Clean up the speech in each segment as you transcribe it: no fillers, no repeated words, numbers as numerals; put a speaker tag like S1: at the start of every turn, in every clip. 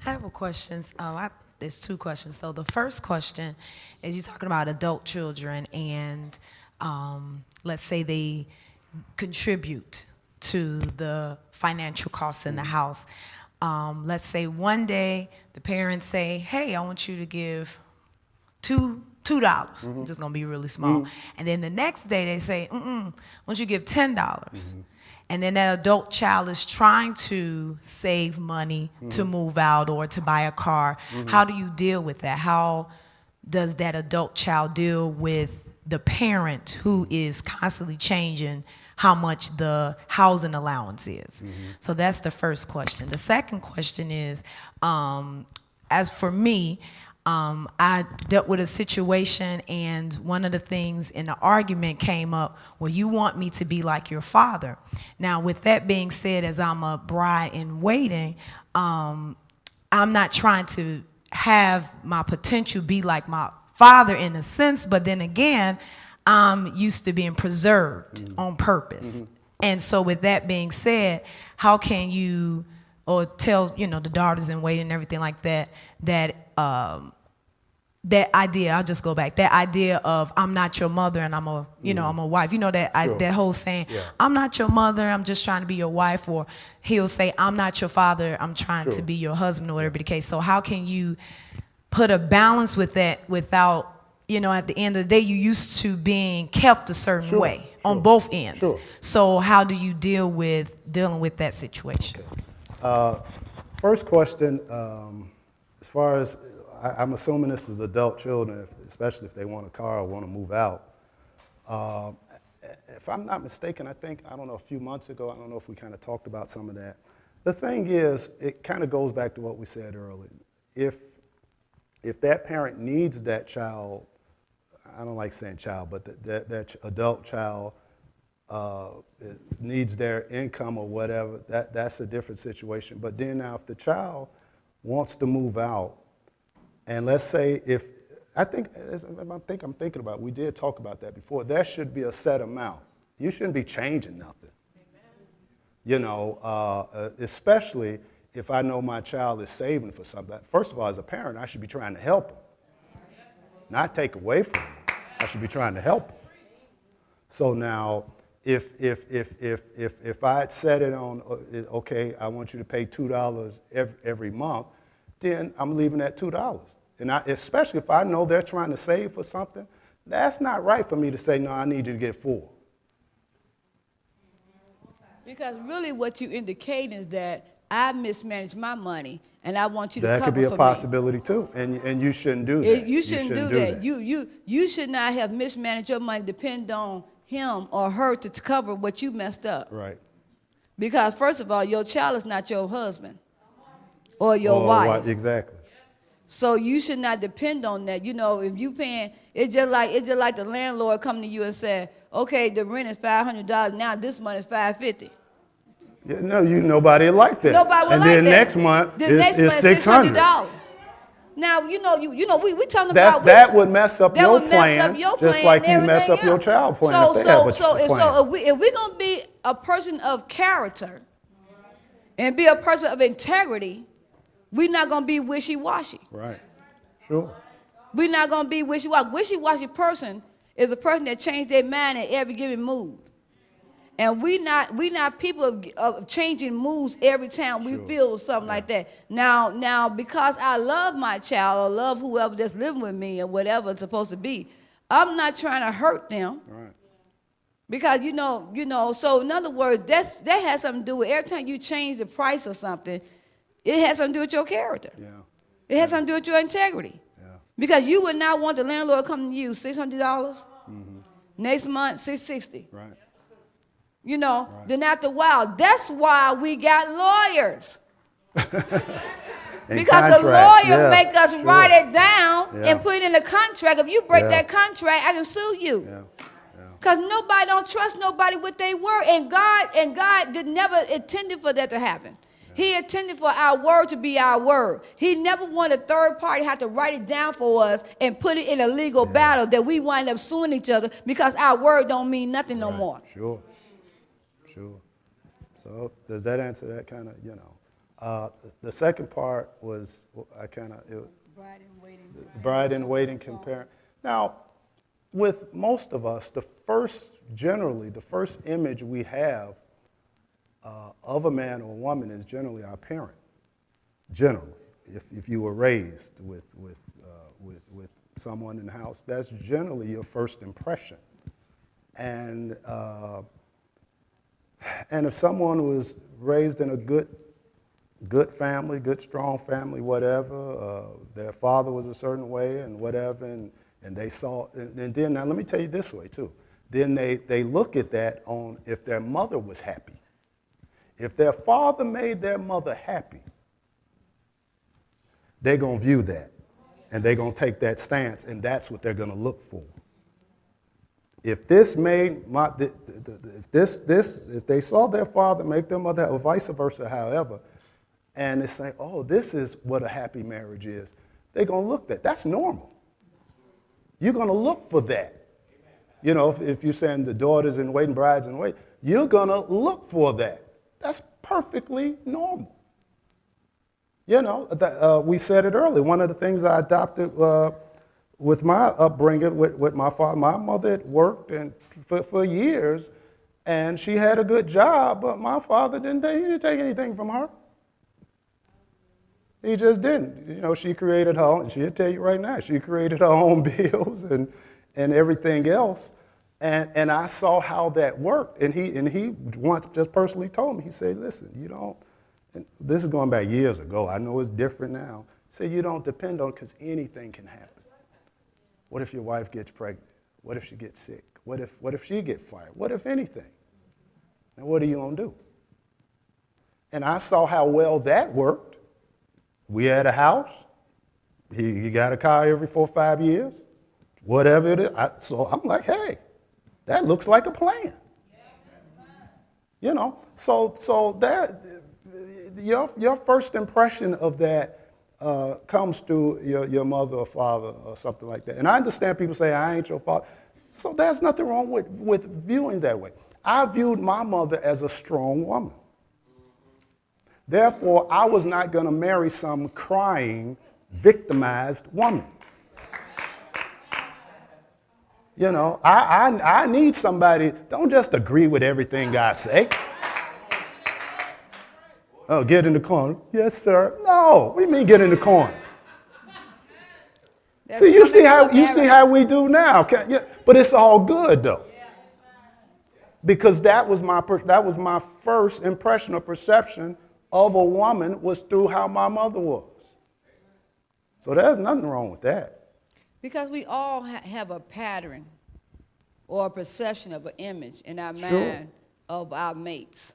S1: I have a question. There's two questions. So the first question is you're talking about adult children and let's say they contribute to the financial costs in the house. Let's say one day the parents say, hey, I want you to give $2. I'm just going to be really small. And then the next day they say, I want you to give $10. And then that adult child is trying to save money to move out or to buy a car. How do you deal with that? How does that adult child deal with the parent who is constantly changing how much the housing allowance is? So that's the first question. The second question is, as for me, I dealt with a situation, and one of the things in the argument came up, well, you want me to be like your father. Now, with that being said, as I'm a bride in waiting, I'm not trying to have my potential be like my father in a sense, but then again, I'm used to being preserved on purpose. And so with that being said, how can you, or tell, the daughters in waiting and everything like that, that idea, I'll just go back, that idea of I'm not your mother and I'm a, I'm a wife. That whole saying, I'm not your mother, I'm just trying to be your wife. Or he'll say, I'm not your father, I'm trying to be your husband, or whatever the case. So how can you put a balance with that without, at the end of the day, you used to being kept a certain way on both ends. So how do you dealing with that situation?
S2: Okay. First question, as far as, I'm assuming this is adult children, especially if they want a car or want to move out. If I'm not mistaken, I don't know, a few months ago, I don't know if we kind of talked about some of that. The thing is, it kind of goes back to what we said earlier. If that parent needs that child, I don't like saying child, but that adult child needs their income or whatever, that's a different situation. But then now if the child wants to move out, and let's say I'm thinking about, we did talk about that before, there should be a set amount. You shouldn't be changing nothing. Especially if I know my child is saving for something. First of all, as a parent, I should be trying to help them, not take away from them. I should be trying to help them. So now, if I had set it on, okay, I want you to pay $2 every month, then I'm leaving that $2. And especially if I know they're trying to save for something, that's not right for me to say, no, I need you to get $4.
S3: Because really what you indicate is that I mismanage my money, and I want you to cover for me.
S2: That could be a possibility too, and you shouldn't do that.
S3: You shouldn't do that. You should not have mismanaged your money, depend on him or her to cover what you messed up.
S2: Right.
S3: Because first of all, your child is not your husband or your wife.
S2: Exactly.
S3: So you should not depend on that. If you paying, it's just like the landlord coming to you and say, okay, the rent is $500, now this month is $550.
S2: Yeah, no, nobody like that.
S3: Nobody would
S2: and
S3: like
S2: then
S3: that.
S2: next month it's $600.
S3: Now we talking
S2: about that would mess up your plan, just like you mess up your child plan.
S3: So if we're gonna be a person of character and be a person of integrity, we're not going to be wishy-washy.
S2: Right. Sure.
S3: We're not going to be wishy-washy. Wishy-washy person is a person that changes their mind at every given mood. And we not people of changing moods every time we feel something like that. Now, because I love my child or love whoever that's living with me or whatever it's supposed to be, I'm not trying to hurt them.
S2: Right.
S3: Because, so in other words, that has something to do with every time you change the price of something, it has something to do with your character.
S2: Yeah.
S3: It has something to do with your integrity.
S2: Yeah.
S3: Because you would not want the landlord coming to you $600, next month $660.
S2: Right.
S3: Then after a while, that's why we got lawyers. Because the lawyer make us write it down and put it in the contract. If you break that contract, I can sue you.
S2: Yeah.
S3: Because nobody don't trust nobody with their word. And God did never intended for that to happen. He intended for our word to be our word. He never wanted a third party have to write it down for us and put it in a legal battle that we wind up suing each other because our word don't mean nothing no more.
S2: Sure. So does that answer that kind of, The second part was,
S3: Bride in waiting.
S2: bride in waiting comparing. Now, with most of us, generally, the first image we have of a man or a woman is generally our parent. Generally, if you were raised with someone in the house, that's generally your first impression. And if someone was raised in a good family, good strong family, whatever, their father was a certain way and whatever, and they saw, and then now let me tell you this way too. Then they look at that on if their mother was happy. If their father made their mother happy, they're going to view that, and they're going to take that stance, and that's what they're going to look for. If this made if they saw their father make their mother, or vice versa, however, and they say, oh, this is what a happy marriage is, they're going to look at that. That's normal. You're going to look for that. You know, if you're saying the daughters in waiting, brides in waiting, you're going to look for that. That's perfectly normal. You know, we said it earlier. One of the things I adopted with my upbringing with my father, my mother had worked for years, and she had a good job, but my father didn't take anything from her. He just didn't. You know, she created her own, and she'll tell you right now, she created her own bills and everything else. And I saw how that worked. And he once just personally told me, he said, listen, you don't, and this is going back years ago, I know it's different now. He said, you don't depend on it because anything can happen. What if your wife gets pregnant? What if she gets sick? What if she gets fired? What if anything? And what are you going to do? And I saw how well that worked. We had a house. He got a car every 4 or 5 years. Whatever it is. So I'm like, hey, that looks like a plan. You know, so that your first impression of that comes to your mother or father or something like that. And I understand people say, I ain't your father. So there's nothing wrong with viewing that way. I viewed my mother as a strong woman. Therefore, I was not going to marry some crying, victimized woman. You know, I need somebody, don't just agree with everything God say. Oh, get in the corner. Yes, sir. No, what do you mean get in the corner? See, you see how we do now. But it's all good though. Because that was my first impression or perception of a woman was through how my mother was. So there's nothing wrong with that.
S3: Because we all have a pattern or a perception of an image in our mind of our mates.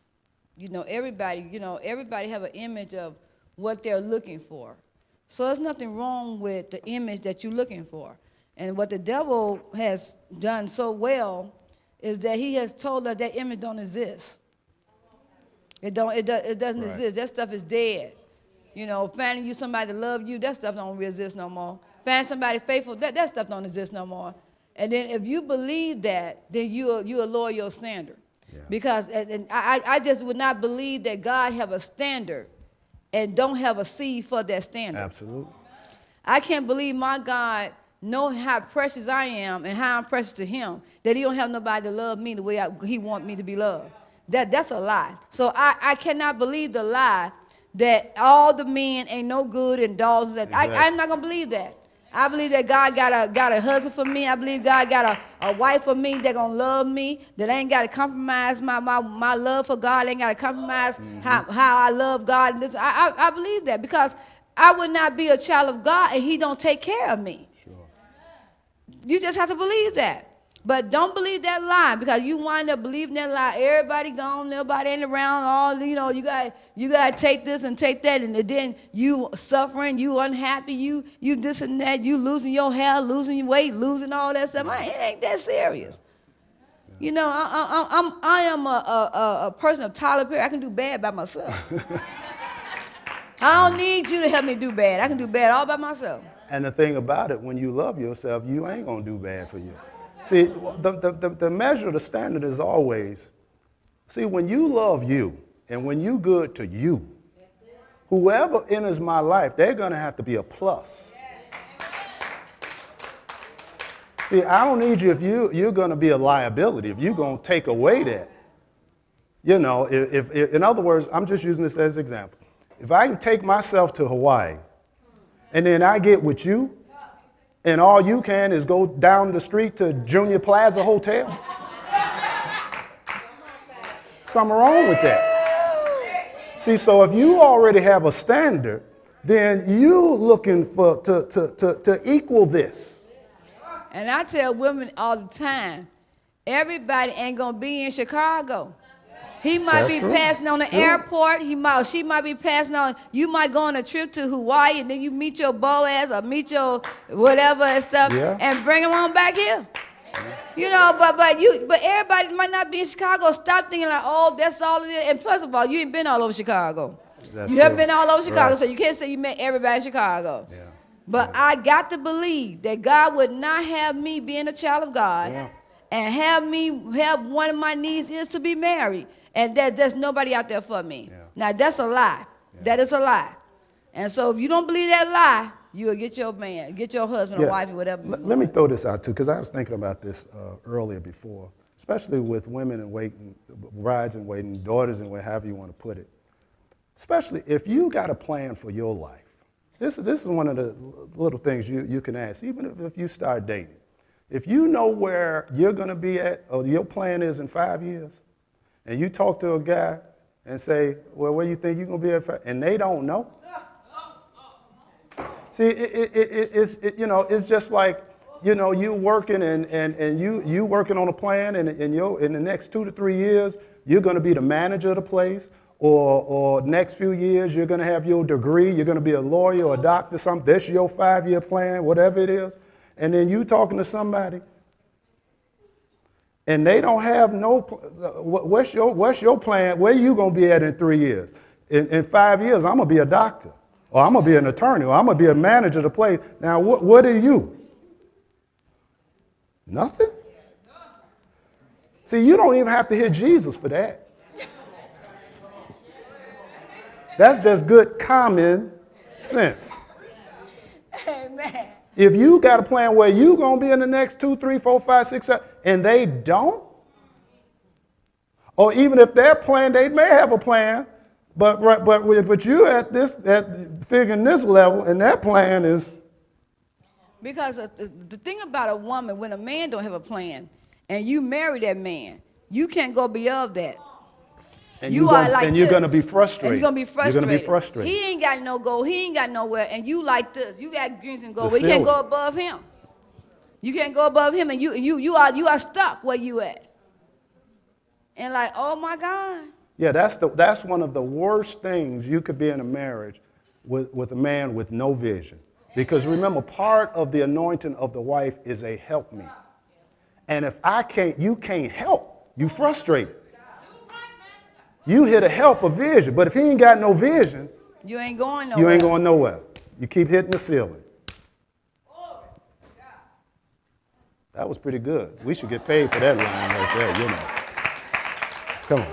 S3: You know, everybody have an image of what they're looking for. So there's nothing wrong with the image that you're looking for. And what the devil has done so well is that he has told us that image don't exist. It doesn't exist. That stuff is dead. You know, finding you somebody to love you, that stuff don't exist no more. Find somebody faithful, that stuff don't exist no more. And then if you believe that, then you'll lower your standard. Yeah. Because I just would not believe that God have a standard and don't have a seed for that standard.
S2: Absolutely.
S3: I can't believe my God know how precious I am and how I'm precious to him, that he don't have nobody to love me the way he want me to be loved. That's a lie. So I cannot believe the lie that all the men ain't no good and dogs. Exactly. I'm not going to believe that. I believe that God got a husband for me. I believe God got a wife for me that gonna love me, that ain't got to compromise my love for God, ain't got to compromise how I love God. I believe that because I would not be a child of God and he don't take care of me. Sure. You just have to believe that. But don't believe that lie, because you wind up believing that lie. Everybody gone, nobody ain't around. All you got to take this and take that, and then you suffering, you unhappy, you this and that, you losing your hair, losing your weight, losing all that stuff. It ain't that serious. You know, I am a person of Tyler Perry. I can do bad by myself. I don't need you to help me do bad. I can do bad all by myself.
S2: And the thing about it, when you love yourself, you ain't gonna do bad for you. See, the measure, the standard is always, see, when you love you and when you good to you, whoever enters my life, they're going to have to be a plus. See, I don't need you if you're going to be a liability, if you're going to take away that. You know, if in other words, I'm just using this as an example. If I can take myself to Hawaii and then I get with you and all you can is go down the street to Junior Plaza Hotel, something wrong with that. See, so if you already have a standard, then you looking for to equal this.
S3: And I tell women all the time, everybody ain't gonna be in Chicago. He might be passing on the airport. She might be passing on. You might go on a trip to Hawaii, and then you meet your Boaz or meet your whatever and stuff, and bring them on back here. You know, but everybody might not be in Chicago. Stop thinking like, oh, that's all it is. And plus of all, you ain't been all over Chicago. You haven't been all over Chicago, so you can't say you met everybody in Chicago. Yeah. But I got to believe that God would not have me being a child of God and have one of my needs is to be married. And there's nobody out there for me. Yeah. Now, that's a lie. Yeah. That is a lie. And so if you don't believe that lie, you'll get your man, get your husband or wife or whatever.
S2: Let me throw this out, too, because I was thinking about this earlier before, especially with women in waiting, brides in waiting, daughters in waiting, however you want to put it. Especially if you got a plan for your life. This is one of the little things you can ask, even if you start dating. If you know where you're going to be at, or your plan is in 5 years, and you talk to a guy and say, well, where do you think you're going to be at 5 years? And they don't know. See, it's just like, you working and you working on a plan, and in the next 2 to 3 years, you're going to be the manager of the place. Or next few years, you're going to have your degree, you're going to be a lawyer or a doctor, something. That's your 5-year plan, whatever it is. And then you talking to somebody, and they don't have what's your plan? Where you going to be at in 3 years? In 5 years, I'm going to be a doctor, or I'm going to be an attorney, or I'm going to be a manager of the place. Now, what are you? Nothing? See, you don't even have to hear Jesus for that. That's just good common sense.
S3: Amen.
S2: If you got a plan where you're going to be in the next 2, 3, 4, 5, 6, 7, and they don't, or even if their plan, they may have a plan, but you at figuring this level, and that plan is.
S3: Because the thing about a woman, when a man don't have a plan, and you marry that man, you can't go beyond that.
S2: And you're going to be frustrated.
S3: And you're going to be frustrated.
S2: You're going to be frustrated.
S3: He ain't got no goal. He ain't got nowhere. And you like this. You got dreams and goals. But you can't go above him. You can't go above him. And you are stuck where you at. And like, oh, my God.
S2: Yeah, that's one of the worst things you could be in a marriage with a man with no vision. Because remember, part of the anointing of the wife is a helpmeet. And if you can't help, you frustrated. You here to help a vision, but if he ain't got no vision,
S3: you ain't going nowhere.
S2: You ain't going nowhere. You keep hitting the ceiling. That was pretty good. We should get paid for that line right there, Come on.